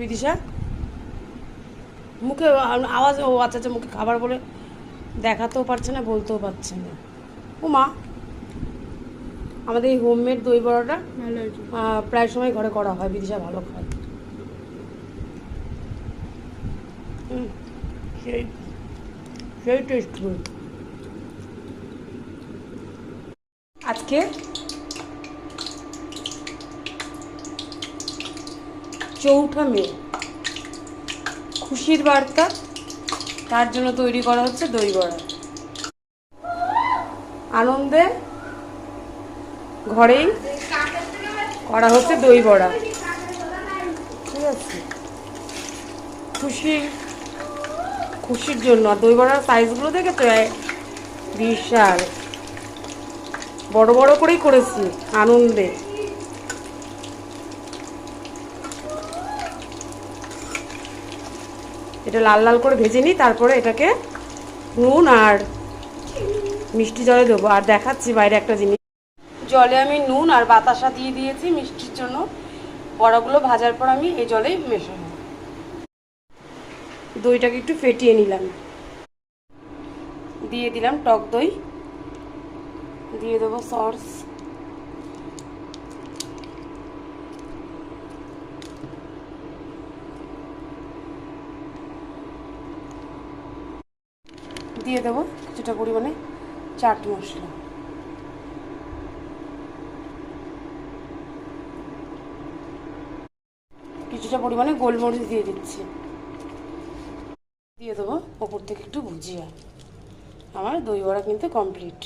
বিদিশা মুখে আওয়াজ, ও আচ্ছা আচ্ছা, মুখে খাবার বলে দেখাতেও পারছে না, বলতেও পারছে না। ও মা, আমাদের এই হোমমেড দই বড়াটা প্রায় সময় ঘরে করা হয়, বিদিশা ভালো খায়। সেই সেই টেস্টফুল। আজকে চৌঠা মে, খুশির বার্তা, তার জন্য তৈরি করা হচ্ছে দই বড়া। আনন্দে ঘরেই করা হচ্ছে দই বড়া, ঠিক আছে? খুশির জন্য। আর দই বড়ার সাইজগুলো দেখেছো, বিশাল বড় বড় করেই করেছি আনন্দে। এটা লাল লাল করে ভেজে নিই, তারপরে এটাকে নুন আর মিষ্টি জলে দেবো। আর দেখাচ্ছি বাইরে একটা জিনিস, জলে আমি নুন আর বাতাসা দিয়ে দিয়েছি মিষ্টির জন্য। বড়াগুলো ভাজার পর আমি এই জলেই মেশাবো। দইটাকে একটু ফেটিয়ে নিলাম, দিয়ে দিলাম টক দই, দিয়ে দেবো সস, দিয়ে দেবো কিছুটা পরিমাণে চাট মশলা, কিছুটা পরিমাণে গোলমরিচ দিয়ে দিচ্ছি, দিয়ে দেবো ওপর থেকে একটু ভুজিয়া। আমার দই বড়া কিন্তু কমপ্লিট।